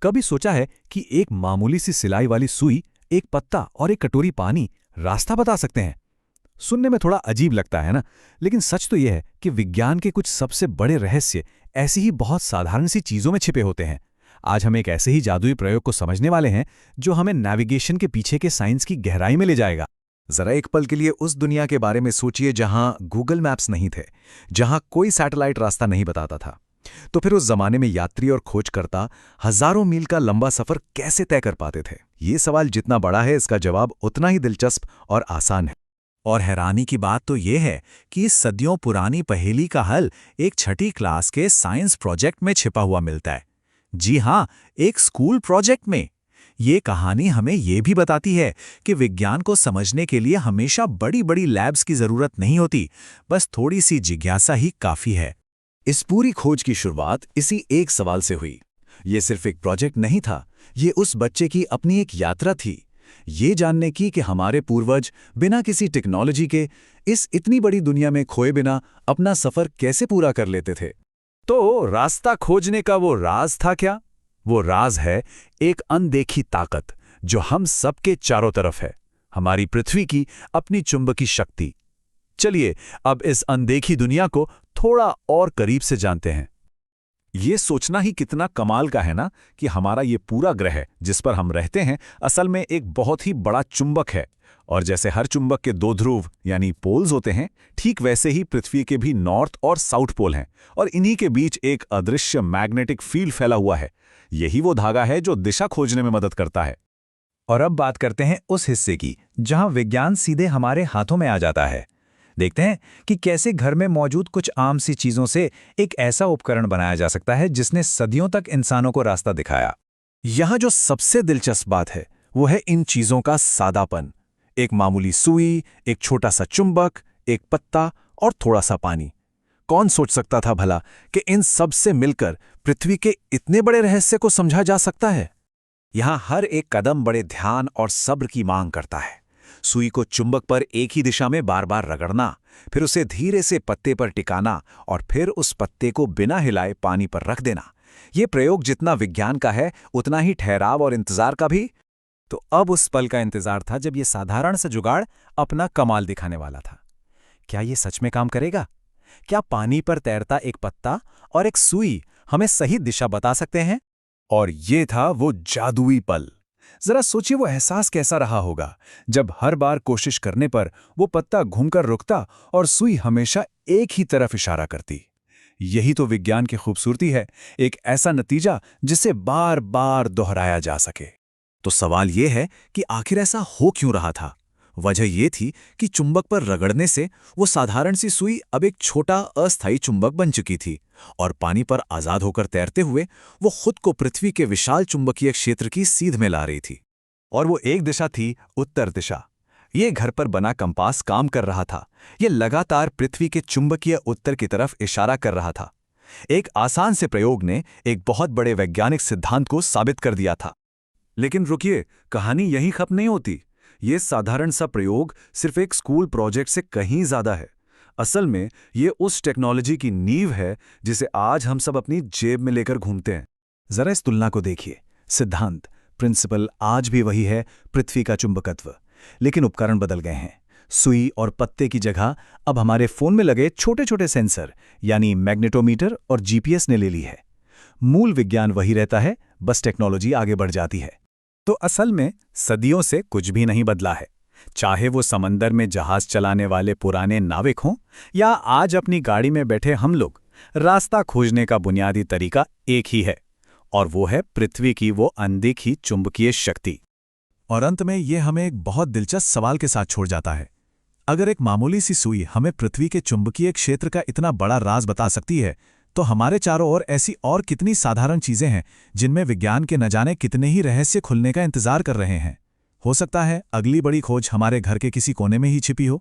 कभी सोचा है कि एक मामूली सी सिलाई वाली सुई, एक पत्ता और एक कटोरी पानी रास्ता बता सकते हैं? सुनने में थोड़ा अजीब लगता है ना, लेकिन सच तो यह है कि विज्ञान के कुछ सबसे बड़े रहस्य ऐसी ही बहुत साधारण सी चीजों में छिपे होते हैं। आज हम एक ऐसे ही जादुई प्रयोग को समझने वाले हैं जो हमें नेविगेशन के पीछे के साइंस की गहराई में ले जाएगा। जरा एक पल के लिए उस दुनिया के बारे में सोचिए जहां गूगल मैप्स नहीं थे, जहां कोई सैटेलाइट रास्ता नहीं बताता था। तो फिर उस जमाने में यात्री और खोजकर्ता हजारों मील का लंबा सफर कैसे तय कर पाते थे? ये सवाल जितना बड़ा है, इसका जवाब उतना ही दिलचस्प और आसान है। और हैरानी की बात तो ये है कि इस सदियों पुरानी पहेली का हल एक छठी क्लास के साइंस प्रोजेक्ट में छिपा हुआ मिलता है। जी हाँ, एक स्कूल प्रोजेक्ट में। ये कहानी हमें ये भी बताती है कि विज्ञान को समझने के लिए हमेशा बड़ी बड़ी लैब्स की जरूरत नहीं होती, बस थोड़ी सी जिज्ञासा ही काफी है। इस पूरी खोज की शुरुआत इसी एक सवाल से हुई। ये सिर्फ एक प्रोजेक्ट नहीं था, ये उस बच्चे की अपनी एक यात्रा थी, ये जानने की कि हमारे पूर्वज बिना किसी टेक्नोलॉजी के इस इतनी बड़ी दुनिया में खोए बिना अपना सफर कैसे पूरा कर लेते थे। तो रास्ता खोजने का वो राज था क्या? वो राज है एक अनदेखी ताकत जो हम सबके चारों तरफ है, हमारी पृथ्वी की अपनी चुंबकीय शक्ति। चलिए अब इस अनदेखी दुनिया को थोड़ा और करीब से जानते हैं। ये सोचना ही कितना कमाल का है ना कि हमारा ये पूरा ग्रह जिस पर हम रहते हैं असल में एक बहुत ही बड़ा चुंबक है। और जैसे हर चुंबक के दो ध्रुव यानी पोल्स होते हैं, ठीक वैसे ही पृथ्वी के भी नॉर्थ और साउथ पोल हैं, और इन्हीं के बीच एक अदृश्य मैग्नेटिक फील्ड फैला हुआ है। यही वो धागा है जो दिशा खोजने में मदद करता है। और अब बात करते हैं उस हिस्से की जहां विज्ञान सीधे हमारे हाथों में आ जाता है। देखते हैं कि कैसे घर में मौजूद कुछ आम सी चीजों से एक ऐसा उपकरण बनाया जा सकता है जिसने सदियों तक इंसानों को रास्ता दिखाया। यहां जो सबसे दिलचस्प बात है वो है इन चीजों का सादापन। एक मामूली सुई, एक छोटा सा चुंबक, एक पत्ता और थोड़ा सा पानी। कौन सोच सकता था भला कि इन सब से मिलकर पृथ्वी के इतने बड़े रहस्य को समझा जा सकता है? यहां हर एक कदम बड़े ध्यान और सब्र की मांग करता है। सुई को चुंबक पर एक ही दिशा में बार बार रगड़ना, फिर उसे धीरे से पत्ते पर टिकाना और फिर उस पत्ते को बिना हिलाए पानी पर रख देना। ये प्रयोग जितना विज्ञान का है उतना ही ठहराव और इंतजार का भी। तो अब उस पल का इंतजार था जब ये साधारण सा जुगाड़ अपना कमाल दिखाने वाला था। क्या ये सच में काम करेगा? क्या पानी पर तैरता एक पत्ता और एक सुई हमें सही दिशा बता सकते हैं? और ये था वो जादुई पल। जरा सोचिए वो एहसास कैसा रहा होगा जब हर बार कोशिश करने पर वो पत्ता घूमकर रुकता और सुई हमेशा एक ही तरफ इशारा करती। यही तो विज्ञान की खूबसूरती है, एक ऐसा नतीजा जिसे बार बार दोहराया जा सके। तो सवाल ये है कि आखिर ऐसा हो क्यों रहा था? वजह ये थी कि चुंबक पर रगड़ने से वो साधारण सी सुई अब एक छोटा अस्थायी चुंबक बन चुकी थी, और पानी पर आजाद होकर तैरते हुए वो खुद को पृथ्वी के विशाल चुंबकीय क्षेत्र की सीध में ला रही थी। और वो एक दिशा थी उत्तर दिशा। ये घर पर बना कंपास काम कर रहा था। ये लगातार पृथ्वी के चुंबकीय उत्तर की तरफ इशारा कर रहा था। एक आसान से प्रयोग ने एक बहुत बड़े वैज्ञानिक सिद्धांत को साबित कर दिया था। लेकिन रुकिए, कहानी यहीं खत्म नहीं होती। ये साधारण सा प्रयोग सिर्फ एक स्कूल प्रोजेक्ट से कहीं ज्यादा है। असल में ये उस टेक्नोलॉजी की नींव है जिसे आज हम सब अपनी जेब में लेकर घूमते हैं। जरा इस तुलना को देखिए। सिद्धांत, प्रिंसिपल आज भी वही है, पृथ्वी का चुंबकत्व, लेकिन उपकरण बदल गए हैं। सुई और पत्ते की जगह अब हमारे फोन में लगे छोटे छोटे सेंसर यानी मैग्नेटोमीटर और जीपीएस ने ले ली है। मूल विज्ञान वही रहता है, बस टेक्नोलॉजी आगे बढ़ जाती है। तो असल में सदियों से कुछ भी नहीं बदला है। चाहे वो समंदर में जहाज चलाने वाले पुराने नाविक हों या आज अपनी गाड़ी में बैठे हम लोग, रास्ता खोजने का बुनियादी तरीका एक ही है, और वो है पृथ्वी की वो अनदेखी चुंबकीय शक्ति। और अंत में ये हमें एक बहुत दिलचस्प सवाल के साथ छोड़ जाता है। अगर एक मामूली सी सुई हमें पृथ्वी के चुंबकीय क्षेत्र का इतना बड़ा राज बता सकती है, तो हमारे चारों ओर ऐसी और कितनी साधारण चीजें हैं जिनमें विज्ञान के न जाने कितने ही रहस्य खुलने का इंतजार कर रहे हैं। हो सकता है अगली बड़ी खोज हमारे घर के किसी कोने में ही छिपी हो।